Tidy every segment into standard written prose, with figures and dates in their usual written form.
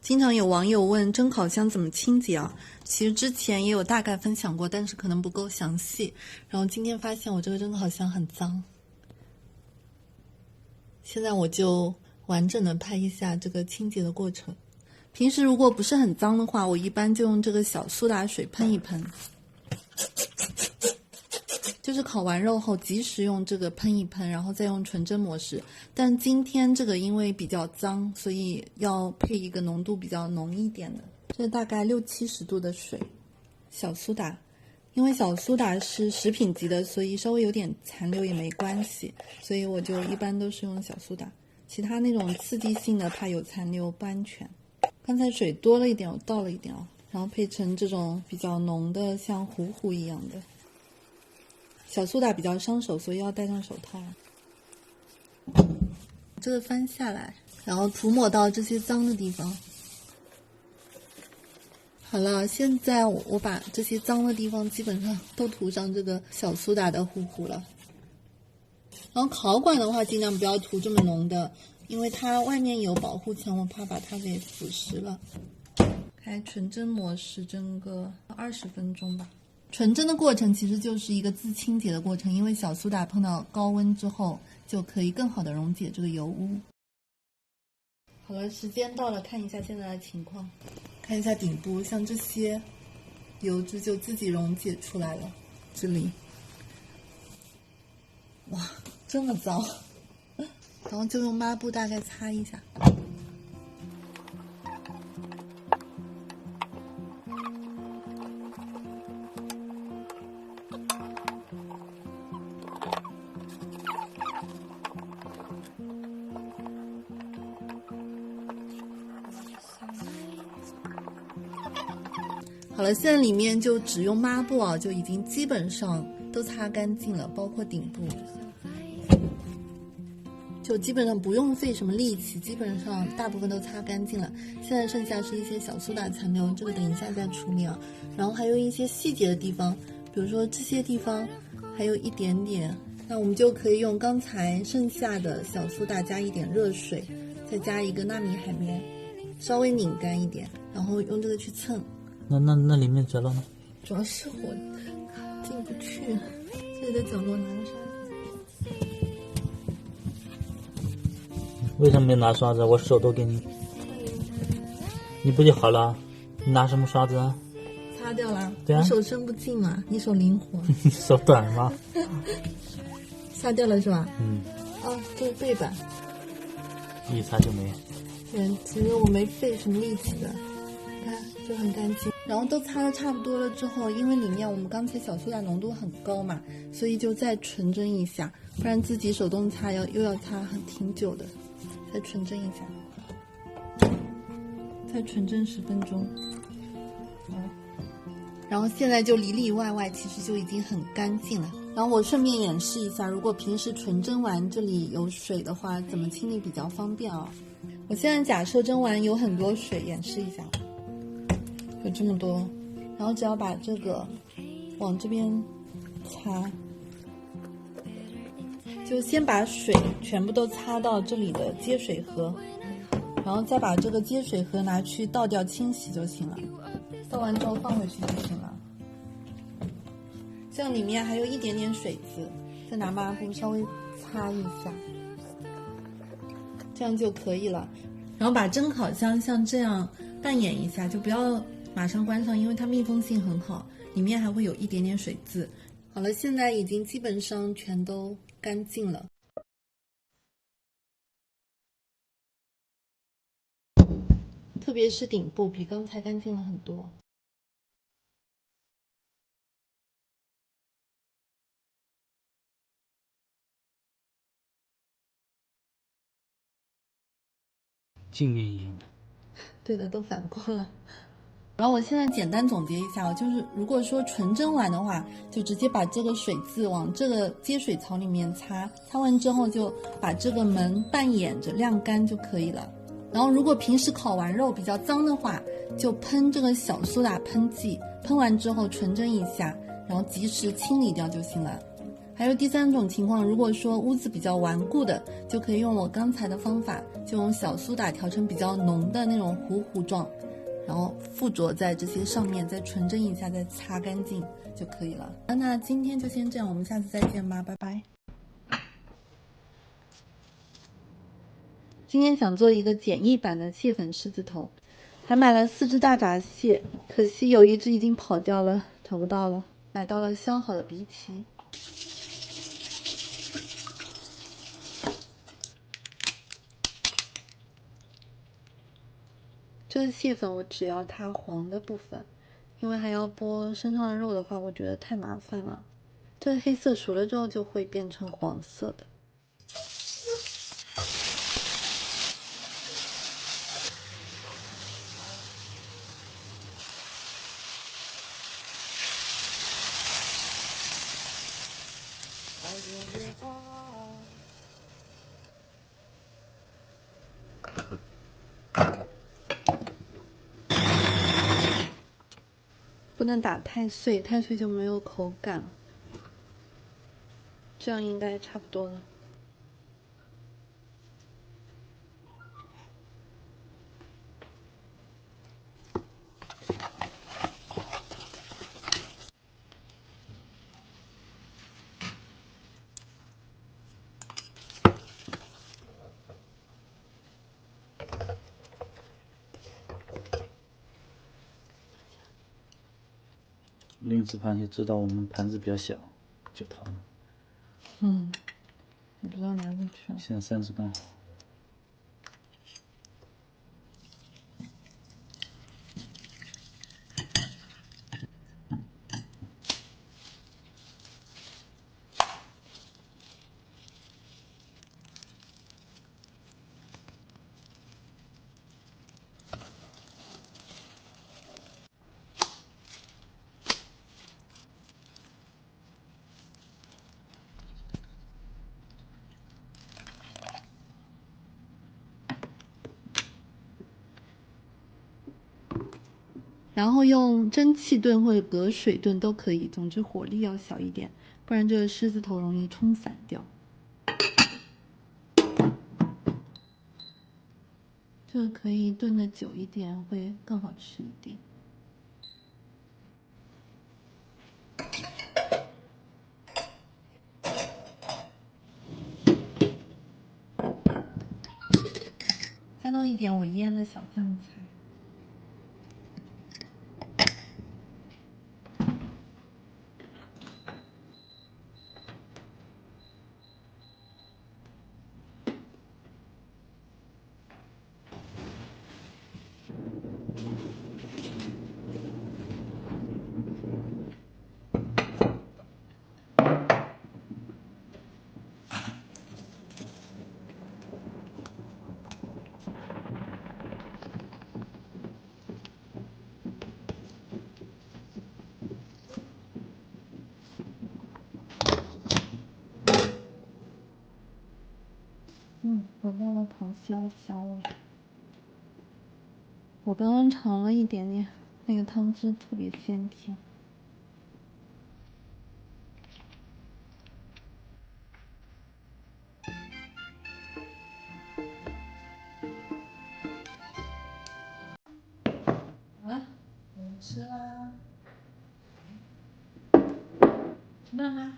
经常有网友问蒸烤箱怎么清洁啊？其实之前也有大概分享过，但是可能不够详细。然后今天发现我这个蒸烤箱很脏，现在我就完整的拍一下这个清洁的过程。平时如果不是很脏的话，我一般就用这个小苏打水喷一喷，就是烤完肉后及时用这个喷一喷，然后再用纯蒸模式。但今天这个因为比较脏，所以要配一个浓度比较浓一点的，这大概60-70度的水，小苏打。因为小苏打是食品级的，所以稍微有点残留也没关系，所以我就一般都是用小苏打。其他那种刺激性的怕有残留不安全。刚才水多了一点，我倒了一点啊，然后配成这种比较浓的像糊糊一样的。小苏打比较伤手，所以要戴上手套。这个翻下来，然后涂抹到这些脏的地方。好了，现在我把这些脏的地方基本上都涂上这个小苏打的糊糊了。然后烤管的话，尽量不要涂这么浓的，因为它外面有保护层，我怕把它给腐蚀了。开纯蒸模式，蒸个20分钟吧。纯蒸的过程其实就是一个自清洁的过程，因为小苏打碰到高温之后，就可以更好的溶解这个油污。好了，时间到了，看一下现在的情况。看一下顶部，像这些油脂就自己溶解出来了。这里，哇，这么脏！然后就用抹布大概擦一下。好了，现在里面就只用抹布啊，就已经基本上都擦干净了，包括顶部，就基本上不用费什么力气，基本上大部分都擦干净了。现在剩下是一些小苏打残留，这个等一下再处理啊。然后还有一些细节的地方，比如说这些地方还有一点点，那我们就可以用刚才剩下的小苏打加一点热水，再加一个纳米海绵，稍微拧干一点，然后用这个去蹭。那里面角落呢？主要是我进不去，这里的角落拿个刷子。为什么没拿刷子？我手都给你，你不就好了？你拿什么刷子啊？擦掉了。对啊，你手伸不进嘛，你手灵活。你手短吗？擦掉了是吧？嗯。哦，这是背板。一擦就没。对，其实我没费什么力气的，看就很干净。然后都擦的差不多了之后，因为里面我们刚才小苏打浓度很高嘛，所以就再纯蒸一下，不然自己手动擦又要擦挺久的。再纯蒸一下，再纯蒸10分钟。然后现在就里里外外其实就已经很干净了。然后我顺便演示一下，如果平时纯蒸完这里有水的话，怎么清理比较方便啊？我现在假设蒸完有很多水，演示一下，有这么多，然后只要把这个往这边擦，就先把水全部都擦到这里的接水盒，然后再把这个接水盒拿去倒掉清洗就行了，倒完之后放回去就行了。这样里面还有一点点水渍，再拿抹布稍微擦一下，这样就可以了。然后把蒸烤箱像这样扮演一下，就不要马上关上，因为它密封性很好，里面还会有一点点水渍。好了，现在已经基本上全都干净了，特别是顶部比刚才干净了很多。静音音。对的，都反过了。然后我现在简单总结一下，就是如果说纯蒸完的话，就直接把这个水渍往这个接水槽里面擦，擦完之后就把这个门半掩着晾干就可以了。然后如果平时烤完肉比较脏的话，就喷这个小苏打喷剂，喷完之后纯蒸一下，然后及时清理掉就行了。还有第三种情况，如果说污渍比较顽固的，就可以用我刚才的方法，就用小苏打调成比较浓的那种糊糊状，然后附着在这些上面，再纯蒸一下，再擦干净就可以了。那今天就先这样，我们下次再见吧，拜拜。今天想做一个简易版的蟹粉狮子头，还买了4只大闸蟹，可惜有一只已经跑掉了，找不到了。买到了削好的荸荠。这个蟹粉我只要它黄的部分，因为还要剥身上的肉的话，我觉得太麻烦了。这个黑色熟了之后就会变成黄色的。不能打太碎，太碎就没有口感了。这样应该差不多了。另一只螃蟹知道我们盘子比较小，就逃了。你不知道拿过去了。现在3只刚好。然后用蒸汽炖或者隔水炖都可以，总之火力要小一点，不然这个狮子头容易冲散掉。这个可以炖的久一点，会更好吃一点。再弄一点我腌的小酱菜。闻到了螃蟹的香味。我刚刚尝了一点点，那个汤汁特别鲜甜。好了，我们吃啦。吃饭啦。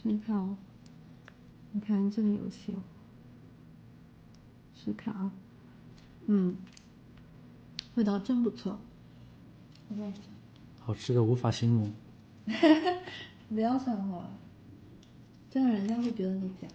试看哦，你看这里有些，试看啊，味道真不错。好吃的无法形容。不要算我了，这样人家会觉得你假。